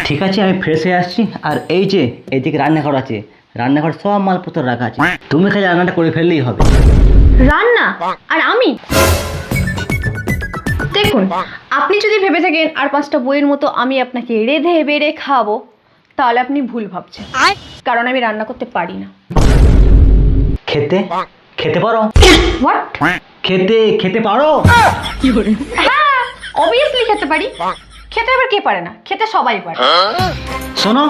ঠিক আছে, আমি ফ্রেশ হয়ে আসছি। আর এই যে এইদিকে রান্নাঘর আছে, রান্নাঘর সব মালপত্র রাখা আছে, তুমি খালি রান্নাটা করে ফেললেই হবে। রান্না? আর আমি? দেখুন, আপনি যদি ভেবে থাকেন আর 5টা বইয়ের মতো আমি আপনাকে রেঁধে বেড়ে খাওয়াবো, তাহলে আপনি ভুল ভাবছেন, কারণ আমি রান্না করতে পারি না। খেতে খেতে পারো? হোয়াট? খেতে পারো? হ্যাঁ, অবভিয়াসলি খেতে পারি। খেতে আবার কে পারে না? খেতে সবাই পারে। শোনো,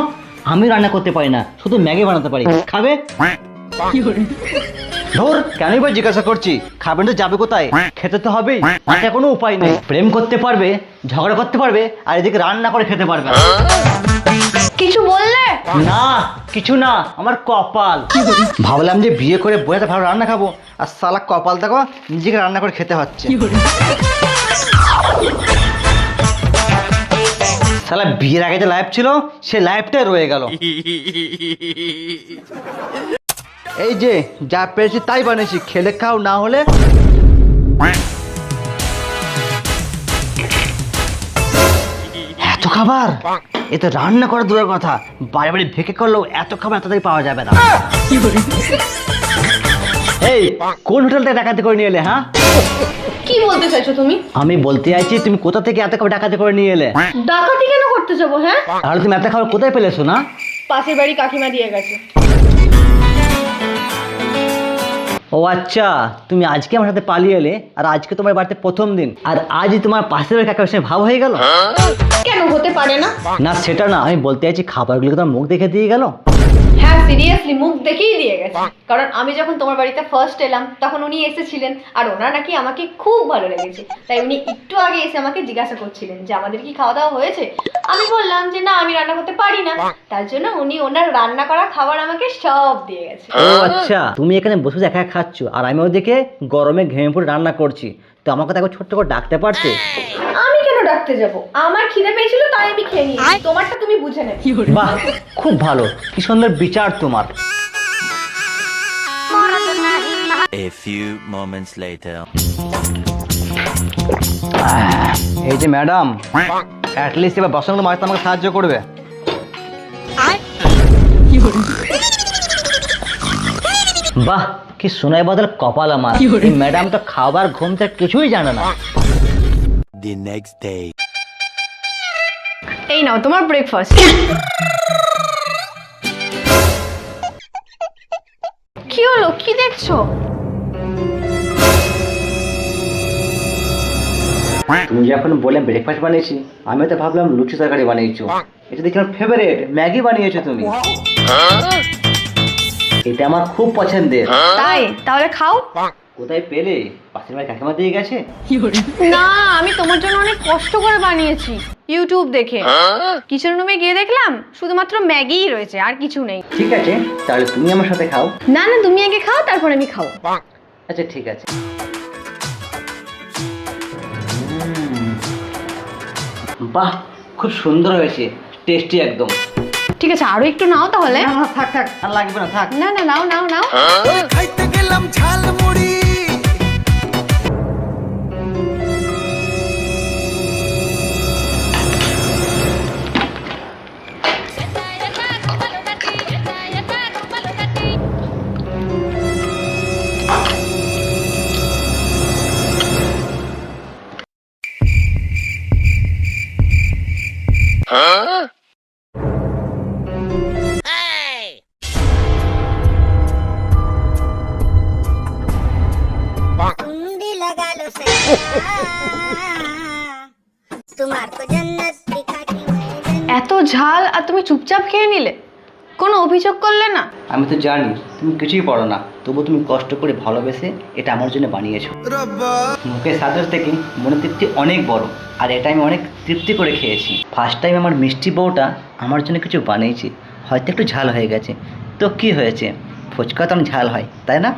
আমি রান্না করতে পারি না, শুধু ম্যাগি বানাতে পারি। খাবে? ধর, কেনই বা জিজ্ঞাসা করছি, খাবেন তো যাবে কোথায়? খেতে তো হবেই, এটা কোনো উপায় নেই। প্রেম করতে পারবে, ঝগড়া করতে পারবে, আর এদিকে রান্না করে খেতে পারবে না। কিছু বললে? না, কিছু না, আমার কপাল। ভাবলাম যে বিয়ে করে বইতে ভালো রান্না খাবো, আর সালা কপাল দেখো, নিজেকে রান্না করে খেতে হচ্ছে। সালা বিয়ের আগে যে লাইফ ছিল, সে লাইফটাই রয়ে গেল। এই যে যা পেরেছি তাই বানিয়েছি, খেলে খাও, না হলে এত খাবার, এতে রান্না করা দূরের কথা, বাড়ি বাড়ি ভেকে করলেও এত খাবার এত তাড়াতাড়ি পাওয়া যাবে না। এই কোন হোটেল থেকে ডাকাতি করে নিয়ে এলে? হ্যাঁ, কি বলতে চাইছো তুমি? আমি বলতে চাইছি তুমি কোথা থেকে এত খাবার ডাকাতি করে নিয়ে এলে? ডাকাতি কেন করতে যাবো? হ্যাঁ, তাহলে তুমি এত খাবার কোথায় পেলেছো? না, পাশের বাড়ি কাকিমা দিয়ে গেছে। ও আচ্ছা, তুমি আজকে আমার সাথে পালিয়ে এলে, আর আজকে তোমার বাড়িতে প্রথম দিন, আর আজই তোমার পাশের বাড়ি কাকার সঙ্গে ভাব হয়ে গেল? কেন হতে পারে না? না, সেটা না, আমি বলতে চাইছি খাবারগুলো তোমার মুখ দেখে দিয়ে গেল। হ্যাঁ, সিরিয়াসলি মুখ দেখেই দিয়ে গেছে। কারণ আমি যখন তোমার বাড়িতে ফার্স্ট এলাম, তখন উনি এসেছিলেন, আর ওনার নাকি আমাকে খুব ভালো লেগেছে। তাই উনি একটু আগে এসে আমাকে জিজ্ঞাসা করছিলেন যে আমাদের কি খাওয়া দাওয়া হয়েছে। আমি বললাম যে না, আমি রান্না করতে পারি না। তার জন্য উনি ওনার রান্না করা খাবার আমাকে সব দিয়ে গেছে। ও আচ্ছা, তুমি এখানে বসে বসে একা একা খাচ্ছ, আর আমি ওদিকে গরমে ঘেমে পড়ে রান্না করছি, তো আমাকে তো একবার ছোট্ট করে ডাকতে পারতে। আমি কেন ডাকতে যাব? আমার খিদে পেয়েছিল তাই আমি খেয়ে নিয়েছি। তোমারটা তুমি বুঝে নেবে। বাহ, খুব ভালো, কি সুন্দর বিচার তোমার। A few moments later. এই যে ম্যাডাম, অ্যাটলিস্ট এবার বাসনগুলো মাজতে আমাকে সাহায্য করবে। বাহ, কি সোনাই বদল কপাল আমার। এই ম্যাডাম তো খাবার ঘুম থেকে কিছুই জানে না। The next day. এই নাও তোমার ব্রেকফাস্ট। কি হলো? কি দেখছো? তুমি যখন বলে ব্রেকফাস্ট বানিয়েছি, আমি তো ভাবলাম লুচি তরকারি বানিয়েছো। এটা দেখি আমার ফেভারিট, ম্যাগি বানিয়েছো তুমি। এটা আমার খুব পছন্দের। তাই? তাহলে খাও। কোথায় পেলে? পাশের বাড়ি কাকিমা দিয়ে গেছে? না, আমি তোমার জন্য অনেক কষ্ট করে বানিয়েছি, ইউটিউব দেখে। কিচেন রুমে গিয়ে দেখলাম শুধুমাত্র ম্যাগিই রয়েছে, আর কিছু নেই। ঠিক আছে, তাহলে তুমি আমার সাথে খাও। না না, তুমি আগে খাও, তারপর আমি খাবো। আচ্ছা ঠিক আছে। বাহ, খুব সুন্দর হয়েছে, টেস্টি একদম। ঠিক আছে, আরো একটু নাও তাহলে। না, থাক থাক, আর লাগবে না, থাক। না না, নাও নাও নাও। খাইতে গেলাম ঝালমুড়ি। कुंडी लगा लो तुम्हारे जन्नत दिखा के मैं এত ঝাল, আর তুমি চুপচাপ খেয়ে নিলে, কোনো অভিযোগ করলে না? আমি তো জানি তুমি কিছুই পড়ো না, তবু তুমি কষ্ট করে ভালোবেসে এটা আমার জন্য বানিয়েছো। মুখের স্বাদের থেকে মনে তৃপ্তি অনেক বড়, আর এটা আমি অনেক তৃপ্তি করে খেয়েছি। ফার্স্ট টাইম আমার মিষ্টি বউটা আমার জন্য কিছু বানিয়েছি, হয়তো একটু ঝাল হয়ে গেছে, তো কি হয়েছে, ফুচকা তো ঝাল হয়, তাই না?